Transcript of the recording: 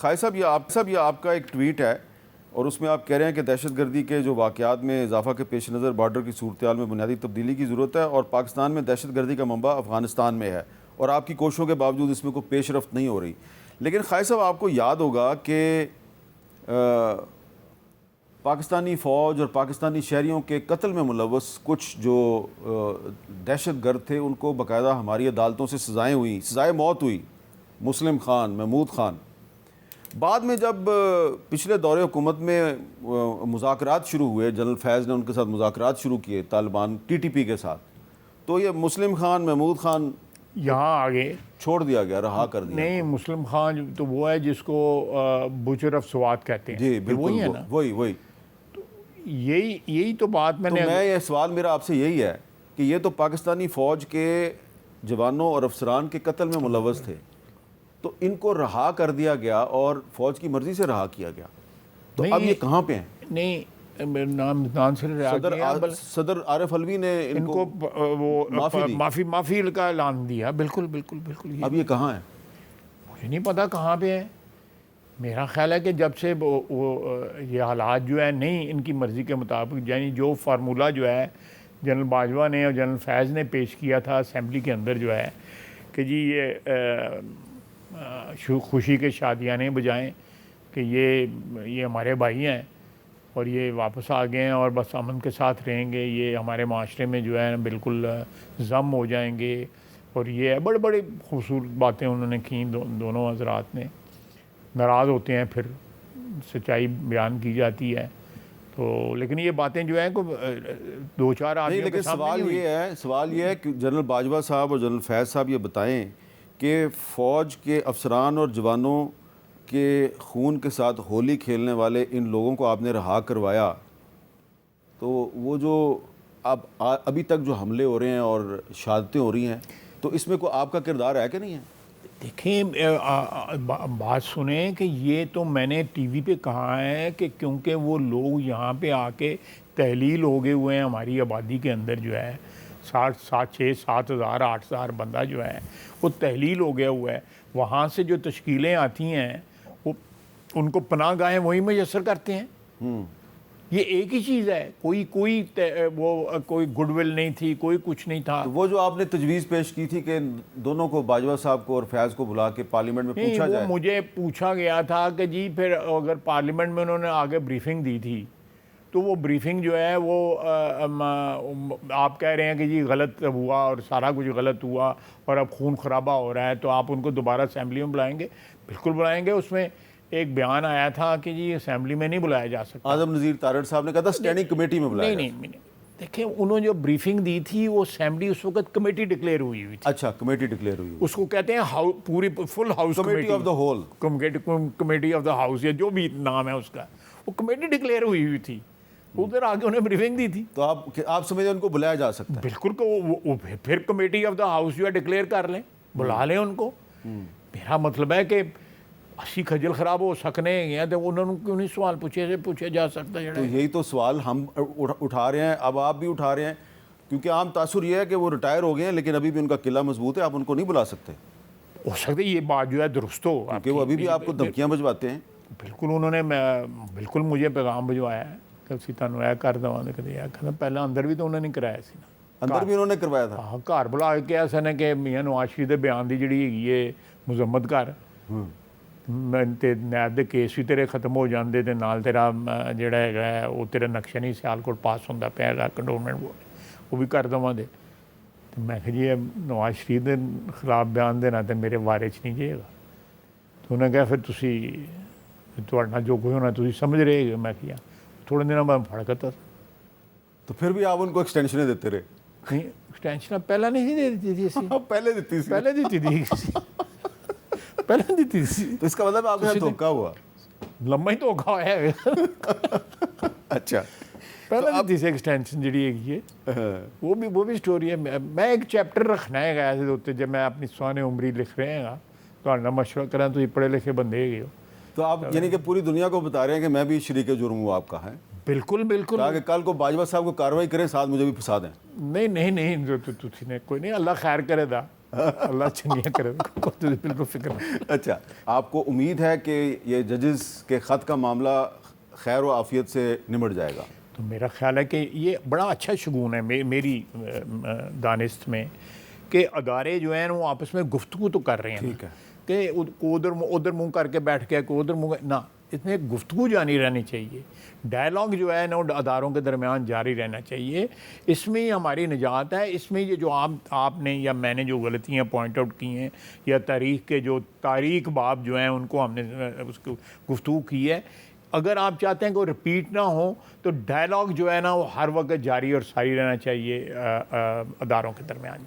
خالد صاحب یہ آپ کا ایک ٹویٹ ہے اور اس میں آپ کہہ رہے ہیں کہ دہشت گردی کے جو واقعات میں اضافہ کے پیش نظر بارڈر کی صورتحال میں بنیادی تبدیلی کی ضرورت ہے اور پاکستان میں دہشت گردی کا منبع افغانستان میں ہے اور آپ کی کوششوں کے باوجود اس میں کوئی پیش رفت نہیں ہو رہی. لیکن خالد صاحب آپ کو یاد ہوگا کہ پاکستانی فوج اور پاکستانی شہریوں کے قتل میں ملوث کچھ جو دہشت گرد تھے ان کو باقاعدہ ہماری عدالتوں سے سزائے موت ہوئی. مسلم خان، محمود خان. بعد میں جب پچھلے دور حکومت میں مذاکرات شروع ہوئے، جنرل فیض نے ان کے ساتھ مذاکرات شروع کیے طالبان TTP کے ساتھ، تو یہ مسلم خان، محمود خان یہاں آگے چھوڑ دیا گیا، رہا کر دیا. نہیں، مسلم خان تو وہ ہے جس کو بچر آف سوات کہتے ہیں. جی بالکل، وہی ہے نا. وہی یہی تو بات میں نے یہ سوال میرا آپ سے یہی ہے کہ یہ تو پاکستانی فوج کے جوانوں اور افسران کے قتل میں ملوث تھے، تو ان کو رہا کر دیا گیا اور فوج کی مرضی سے رہا کیا گیا، تو اب یہ کہاں پہ ہیں؟ نہیں، نام سے صدر عارف علوی نے ان کو وہ معافی کا اعلان دیا. بالکل. اب یہ کہاں ہے؟ مجھے نہیں پتا کہاں پہ ہے. میرا خیال ہے کہ جب سے یہ حالات جو ہے نہیں ان کی مرضی کے مطابق، یعنی جو فارمولہ جو ہے جنرل باجوہ نے اور جنرل فیض نے پیش کیا تھا اسمبلی کے اندر جو ہے کہ جی یہ خوشی کے شادیانے بجائیں کہ یہ ہمارے بھائی ہیں اور یہ واپس آ گئے ہیں اور بس امن کے ساتھ رہیں گے، یہ ہمارے معاشرے میں جو ہے بالکل ضم ہو جائیں گے، اور یہ بڑی خوبصورت باتیں انہوں نے کیں. دونوں حضرات نے ناراض ہوتے ہیں، پھر سچائی بیان کی جاتی ہے. تو لیکن یہ باتیں جو ہیں دو چار آدمیوں کے سامنے نہیں ہوئی. سوال یہ ہے کہ جنرل باجوہ صاحب اور جنرل فیض صاحب یہ بتائیں کہ فوج کے افسران اور جوانوں کے خون کے ساتھ ہولی کھیلنے والے ان لوگوں کو آپ نے رہا کروایا، تو وہ جو ابھی تک جو حملے ہو رہے ہیں اور شہادتیں ہو رہی ہیں، تو اس میں کوئی آپ کا کردار ہے کہ نہیں ہے؟ دیکھیں، بات سنیں کہ یہ تو میں نے ٹی وی پہ کہا ہے کہ کیونکہ وہ لوگ یہاں پہ آ کے تحلیل ہو گئے ہوئے ہیں ہماری آبادی کے اندر جو ہے 7 ہزار 8 ہزار بندہ جو ہے وہ تحلیل ہو گیا ہوا ہے. وہاں سے جو تشکیلیں آتی ہیں وہ ان کو پناہ گاہیں وہی میسر کرتے ہیں. یہ ایک ہی چیز ہے، کوئی گڈ ول نہیں تھی، کوئی کچھ نہیں تھا. وہ جو آپ نے تجویز پیش کی تھی کہ دونوں کو، باجوہ صاحب کو اور فیض کو بلا کے پارلیمنٹ میں پوچھا جائے، مجھے پوچھا گیا تھا کہ جی پھر اگر پارلیمنٹ میں انہوں نے آگے بریفنگ دی تھی تو وہ بریفنگ جو ہے وہ آپ کہہ رہے ہیں کہ جی غلط ہوا اور سارا کچھ غلط ہوا اور اب خون خرابہ ہو رہا ہے، تو آپ ان کو دوبارہ اسمبلی میں بلائیں گے؟ بالکل بلائیں گے. اس میں ایک بیان آیا تھا کہ جی اسمبلی میں نہیں بلایا جا سکتا. اعظم نذیر تارڑ صاحب نے کہا تھا اسٹینڈنگ کمیٹی میں بلایا. نہیں، دیکھیں انہوں نے جو بریفنگ دی تھی وہ اسمبلی اس وقت کمیٹی ڈکلیئر ہوئی تھی. اچھا، کمیٹی ڈکلیئر ہوئی. اس کو کہتے ہیں پوری full house committee of the whole, committee of the house, یا جو بھی نام ہے اس کا، وہ کمیٹی ڈکلیئر ہوئی تھی. ادھر آگے انہیں بریفنگ دی تھی. تو آپ سمجھیں ان کو بلایا جا سکتا ہے؟ بالکل. کو پھر کمیٹی آف دا ہاؤس جو ہے ڈکلیئر کر لیں، بلا لیں ان کو. میرا مطلب ہے کہ اسی خجل خراب ہو سکنے ہیں تو انہوں نے کیوں نہیں سوال پوچھے جا سکتا ہے؟ تو یہی تو سوال ہم اٹھا رہے ہیں، اب آپ بھی اٹھا رہے ہیں، کیونکہ عام تاثر یہ ہے کہ وہ ریٹائر ہو گئے ہیں لیکن ابھی بھی ان کا قلعہ مضبوط ہے، آپ ان کو نہیں بلا سکتے. ہو سکتا ہے یہ بات جو ہے درست ہو، کہ وہ ابھی بھی آپ کو دھمکیاں بھجواتے ہیں. بالکل. انہوں نے بالکل مجھے پیغام بھجوایا ہے کہ اسی تانوں اے کر دواں کہ پہلے اندر بھی تو انہوں نے کرایا سی نا. اندر بھی انہوں نے کروایا تھا. ہاں، گھر بلا کے کیا سن کہ میاں نواز شریف دے بیان دی جڑی ہے یہ مذمت کر، تے نیب دے کیس بھی تیرے ختم ہو جاندے تے نال تیرا جڑا ہے وہ تیرا نقشہ نہیں سیالکوٹ پاس ہوندا پیا ہے کنڈونمنٹ وہ بھی کر دواں دے. تو میں کہ جی نواز شریف دے خلاف بیان دینا تے میرے بارے چ نہیں جائے گا. تو انہیں کہا پھر تسی تھوڑا جو کوئی ہونا تسی سمجھ رہے گا. میں کیا تھوڑے دنوں میں پھڑکتا تھا. تو پھر بھی آپ ان کو ایکسٹینشنیں دیتے رہے؟ نہیں، ایکسٹینشن پہلے نہیں دیتی تھی. پہلے دیتی تھی. تو اس کا مطلب آپ کے ساتھ دھوکہ ہوا؟ لمبا ہی دھوکہ ہوا ہے. اچھا، پہلے دیتی سی ایکسٹینشن جڑی ہے وہ بھی سٹوری ہے. میں ایک چیپٹر رکھنا ہے گا ایسے جب میں اپنی سوانح عمری لکھ رہے ہیں تو مشورہ کریں تو یہ پڑھے لکھے بندے گئے ہو. تو آپ یعنی کہ پوری دنیا کو بتا رہے ہیں کہ میں بھی شریک جرم ہوں آپ کا ہے؟ بالکل. تاکہ کل کو باجوہ صاحب کو کارروائی کریں، ساتھ مجھے بھی پھنسا دیں. نہیں، کوئی نہیں، اللہ خیر کرے دا. اللہ چنگیاں کرے, بالکل فکر نہیں. اچھا, آپ کو امید ہے کہ یہ ججز کے خط کا معاملہ خیر و عافیت سے نمٹ جائے گا؟ تو میرا خیال ہے کہ یہ بڑا اچھا شگون ہے میری دانست میں کہ ادارے جو ہیں وہ آپس میں گفتگو تو کر رہے ہیں. ٹھیک ہے. کہ ادھر منہ کر کے بیٹھ کے ادھر منہ نہ, اس میں ایک گفتگو جاری رہنی چاہیے. ڈائلاگ جو ہے نا اداروں کے درمیان جاری رہنا چاہیے. اس میں ہی ہماری نجات ہے. اس میں یہ جو آپ نے یا میں نے جو غلطیاں پوائنٹ آؤٹ کی ہیں یا تاریخ کے جو تاریخ باب جو ہیں ان کو ہم نے اس کو گفتگو کی ہے, اگر آپ چاہتے ہیں کہ وہ رپیٹ نہ ہو تو ڈائلاگ جو ہے نا وہ ہر وقت جاری اور ساری رہنا چاہیے اداروں کے درمیان.